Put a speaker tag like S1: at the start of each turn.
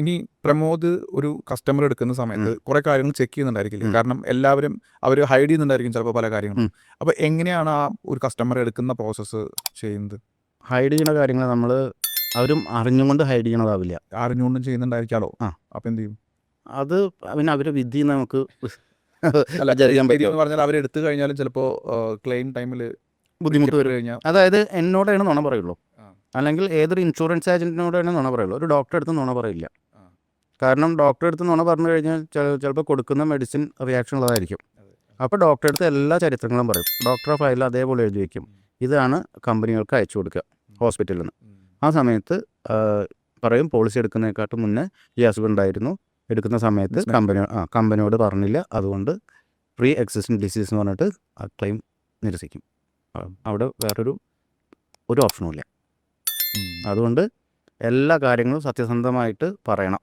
S1: ഇനി പ്രമോദ് ഒരു കസ്റ്റമർ എടുക്കുന്ന സമയത്ത് കുറെ കാര്യങ്ങൾ ചെക്ക് ചെയ്യുന്നുണ്ടായിരിക്കില്ല. കാരണം എല്ലാവരും അവർ ഹൈഡ് ചെയ്യുന്നുണ്ടായിരിക്കും ചിലപ്പോൾ പല കാര്യങ്ങളും. അപ്പോൾ എങ്ങനെയാണ് ആ ഒരു കസ്റ്റമർ എടുക്കുന്ന പ്രോസസ്സ് ചെയ്യുന്നത്?
S2: ഹൈഡ് ചെയ്യുന്ന കാര്യങ്ങൾ നമ്മൾ അവരും അറിഞ്ഞുകൊണ്ട് ഹൈഡ് ചെയ്യണതാവില്ല.
S1: അറിഞ്ഞുകൊണ്ടും ചെയ്യുന്നുണ്ടായിരിക്കാലോ. അപ്പോൾ എന്ത് ചെയ്യും?
S2: അത് പിന്നെ അവരുടെ വിധി നമുക്ക്
S1: എന്ന് പറഞ്ഞാൽ അവരെടുത്തു കഴിഞ്ഞാലും ചിലപ്പോൾ ക്ലെയിം ടൈമിൽ
S2: ബുദ്ധിമുട്ട് വരും കഴിഞ്ഞാൽ, അതായത് എന്നോടാണ് നുണ പറയുള്ളൂ, അല്ലെങ്കിൽ ഏതൊരു ഇൻഷുറൻസ് ഏജൻറ്റിനോടാണ് നുണ പറയുള്ളൂ. ഒരു ഡോക്ടറെ അടുത്ത് നുണ പറയില്ല. കാരണം ഡോക്ടറെ അടുത്ത് നുണ പറഞ്ഞു കഴിഞ്ഞാൽ ചിലപ്പോൾ കൊടുക്കുന്ന മെഡിസിൻ റിയാക്ഷൻ ഉള്ളതായിരിക്കും. അപ്പോൾ ഡോക്ടറെ അടുത്ത് എല്ലാ ചരിത്രങ്ങളും പറയും. ഡോക്ടറെ ഫയലിൽ അതേപോലെ എഴുതി വയ്ക്കും. ഇതാണ് കമ്പനികൾക്ക് അയച്ചു കൊടുക്കുക ഹോസ്പിറ്റലിൽ നിന്ന്. ആ സമയത്ത് പറയും, പോളിസി എടുക്കുന്നതിനെക്കാട്ടും മുന്നേ ഈ അസുഖം ഉണ്ടായിരുന്നു, എടുക്കുന്ന സമയത്ത് കമ്പനിയോട് പറഞ്ഞില്ല, അതുകൊണ്ട് പ്രീ എക്സിസ്റ്റിംഗ് ഡിസീസ് എന്ന് പറഞ്ഞിട്ട് ആ ക്ലെയിം നിരസിക്കും. അവിടെ വേറൊരു ഓപ്ഷനും ഇല്ല. അതുകൊണ്ട് എല്ലാ കാര്യങ്ങളും സത്യസന്ധമായിട്ട് പറയണം.